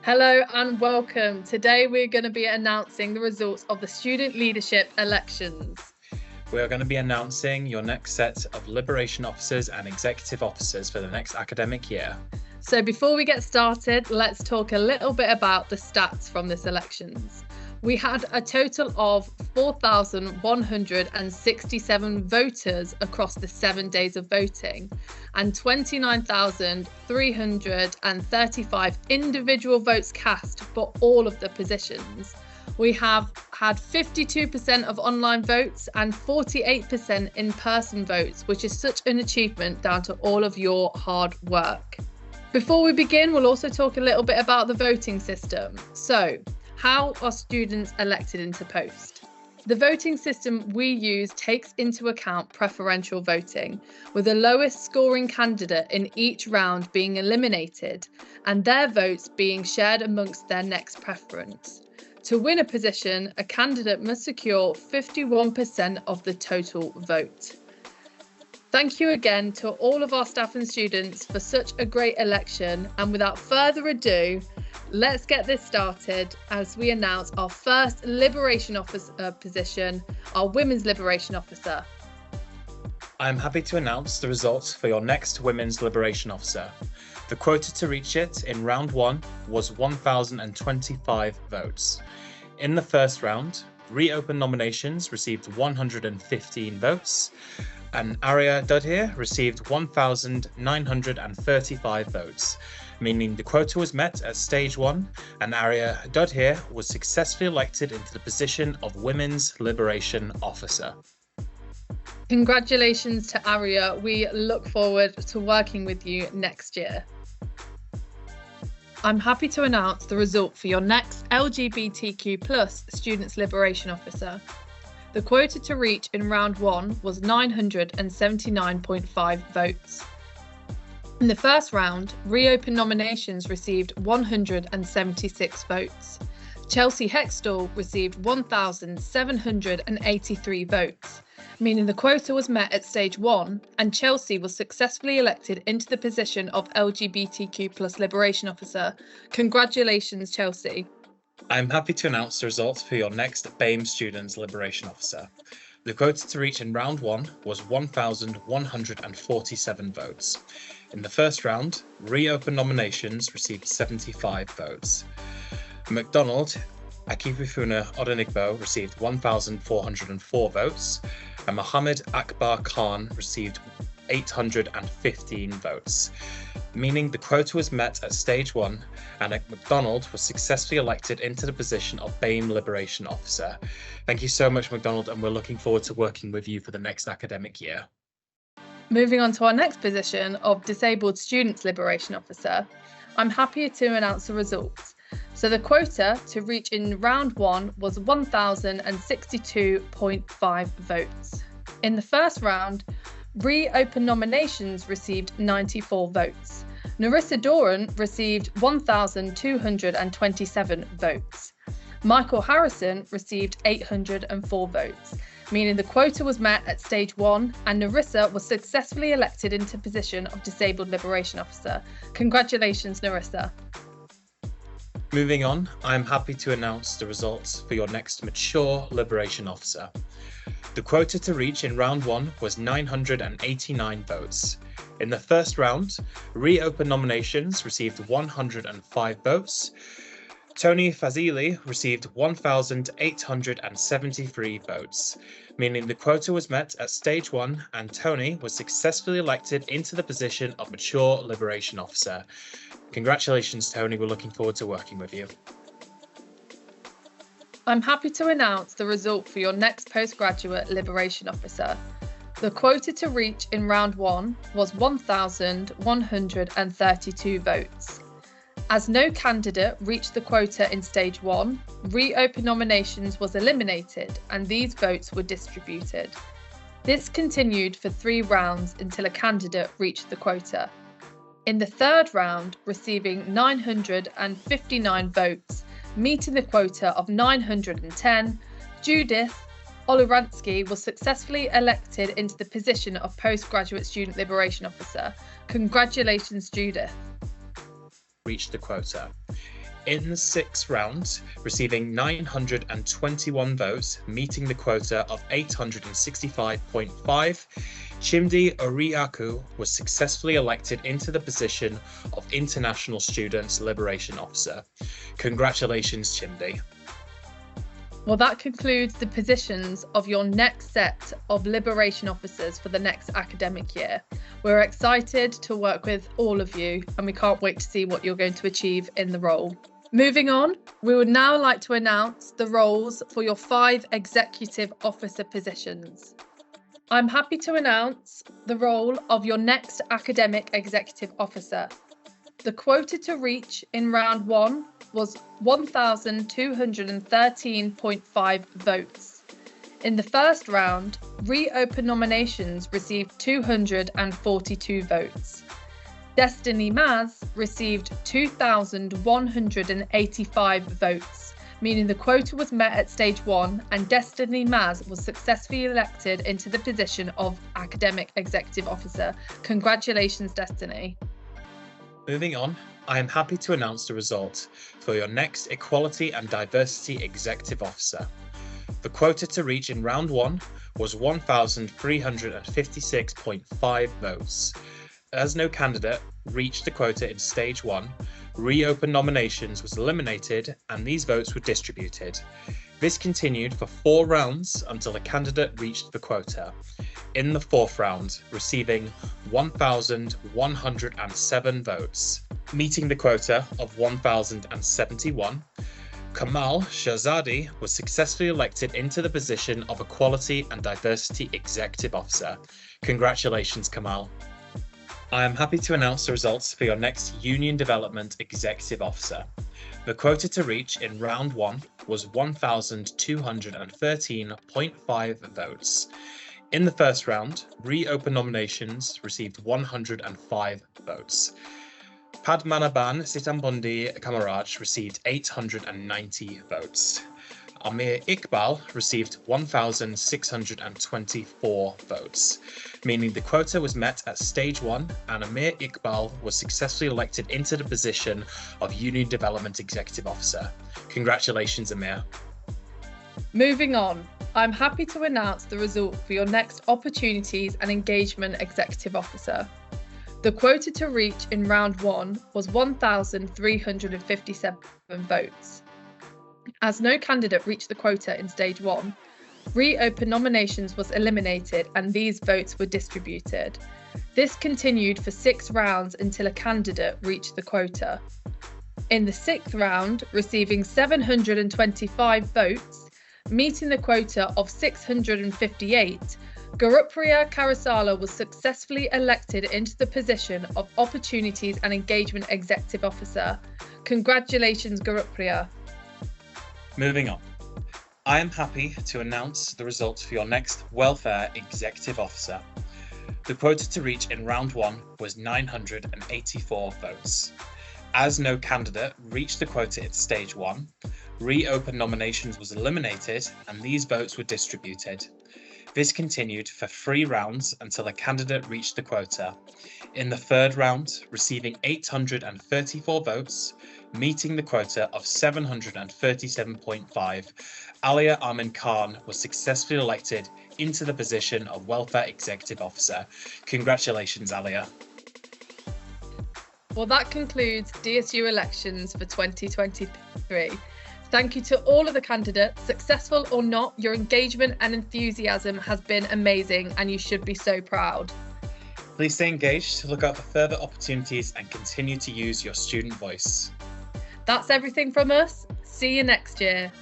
Hello and welcome. Today we're going to be announcing the results of the student leadership elections. We are going to be announcing your next set of Liberation Officers and Executive Officers for the next academic year. So before we get started, let's talk a little bit about the stats from this elections. We had a total of 4,167 voters across the 7 days of voting and 29,335 individual votes cast for all of the positions. We have had 52% of online votes and 48% in-person votes, which is such an achievement down to all of your hard work. Before we begin, we'll also talk a little bit about the voting system. So, how are students elected into post? The voting system we use takes into account preferential voting, with the lowest scoring candidate in each round being eliminated and their votes being shared amongst their next preference. To win a position, a candidate must secure 51% of the total vote. Thank you again to all of our staff and students for such a great election, and without further ado, let's get this started as we announce our first Liberation Officer position, our Women's Liberation Officer. I'm happy to announce the results for your next Women's Liberation Officer. The quota to reach it in round 1 was 1,025 votes. In the first round, reopened nominations received 115 votes, and Arya Dudhir received 1,935 votes, meaning the quota was met at stage 1 and Arya Dudhir was successfully elected into the position of Women's Liberation Officer. Congratulations to Arya. We look forward to working with you next year. I'm happy to announce the result for your next LGBTQ+ Students Liberation Officer. The quota to reach in round 1 was 979.5 votes. In the first round, reopened nominations received 176 votes. Chelsea Hextall received 1,783 votes, meaning the quota was met at stage 1 and Chelsea was successfully elected into the position of LGBTQ+ Liberation Officer. Congratulations, Chelsea. I'm happy to announce the results for your next BAME Students Liberation Officer. The quota to reach in round 1 was 1,147 votes. In the first round, reopened nominations received 75 votes. McDonald Akififuna Odenigbo received 1,404 votes, and Mohammed Akbar Khan received 815 votes, meaning the quota was met at stage 1 and McDonald was successfully elected into the position of BAME Liberation Officer. Thank you so much, McDonald, and we're looking forward to working with you for the next academic year. Moving on to our next position of Disabled Students Liberation Officer, I'm happy to announce the results. So the quota to reach in round 1 was 1,062.5 votes. In the first round, reopened nominations received 94 votes. Narissa Doran received 1,227 votes. Michael Harrison received 804 votes, meaning the quota was met at stage 1 and Narissa was successfully elected into position of Disabled Liberation Officer. Congratulations, Narissa. Moving on, I'm happy to announce the results for your next Mature Liberation Officer. The quota to reach in round 1 was 989 votes. In the first round, reopened nominations received 105 votes. Tony Fazili received 1,873 votes, meaning the quota was met at stage 1 and Tony was successfully elected into the position of Mature Liberation Officer. Congratulations, Tony. We're looking forward to working with you. I'm happy to announce the result for your next Postgraduate Liberation Officer. The quota to reach in round 1 was 1,132 votes. As no candidate reached the quota in stage 1, reopened nominations was eliminated and these votes were distributed. This continued for 3 rounds until a candidate reached the quota. In the third round, receiving 959 votes, meeting the quota of 910, Judith Oluransky was successfully elected into the position of Postgraduate Student Liberation Officer. Congratulations, Judith. Reached the quota. In the sixth round, receiving 921 votes, meeting the quota of 865.5, Chimdi Oriaku was successfully elected into the position of International Students Liberation Officer. Congratulations, Chimdi. Well, that concludes the positions of your next set of Liberation Officers for the next academic year. We're excited to work with all of you, and we can't wait to see what you're going to achieve in the role. Moving on, we would now like to announce the roles for your 5 Executive Officer positions. I'm happy to announce the role of your next Academic Executive Officer. The quota to reach in round 1 was 1,213.5 votes. In the first round, reopen nominations received 242 votes. Destiny Maz received 2,185 votes, meaning the quota was met at stage 1 and Destiny Maz was successfully elected into the position of Academic Executive Officer. Congratulations, Destiny. Moving on, I am happy to announce the result for your next Equality and Diversity Executive Officer. The quota to reach in round 1 was 1,356.5 votes. As no candidate reached the quota in stage 1, reopen nominations was eliminated and these votes were distributed. This continued for 4 rounds until a candidate reached the quota. In the 4th round, receiving 1,107 votes, meeting the quota of 1,071, Kamal Shahzadi was successfully elected into the position of Equality and Diversity Executive Officer. Congratulations, Kamal. I am happy to announce the results for your next Union Development Executive Officer. The quota to reach in round 1 was 1,213.5 votes. In the first round, reopen nominations received 105 votes. Padmanabhan Sitambundy Kamaraj received 890 votes. Amir Iqbal received 1,624 votes, meaning the quota was met at stage 1 and Amir Iqbal was successfully elected into the position of Union Development Executive Officer. Congratulations, Amir. Moving on, I'm happy to announce the result for your next Opportunities and Engagement Executive Officer. The quota to reach in round 1 was 1,357 votes. As no candidate reached the quota in stage 1, reopen nominations was eliminated and these votes were distributed. This continued for 6 rounds until a candidate reached the quota. In the 6th round, receiving 725 votes, meeting the quota of 658, Gurupriya Karasala was successfully elected into the position of Opportunities and Engagement Executive Officer. Congratulations, Gurupriya. Moving on, I am happy to announce the results for your next Welfare Executive Officer. The quota to reach in round 1 was 984 votes. As no candidate reached the quota at stage 1, reopen nominations was eliminated and these votes were distributed. This continued for 3 rounds until a candidate reached the quota. In the 3rd round, receiving 834 votes, meeting the quota of 737.5, Alia Amin Khan was successfully elected into the position of Welfare Executive Officer. Congratulations, Alia. Well, that concludes DSU elections for 2023. Thank you to all of the candidates. Successful or not, your engagement and enthusiasm has been amazing and you should be so proud. Please stay engaged to look out for further opportunities and continue to use your student voice. That's everything from us. See you next year.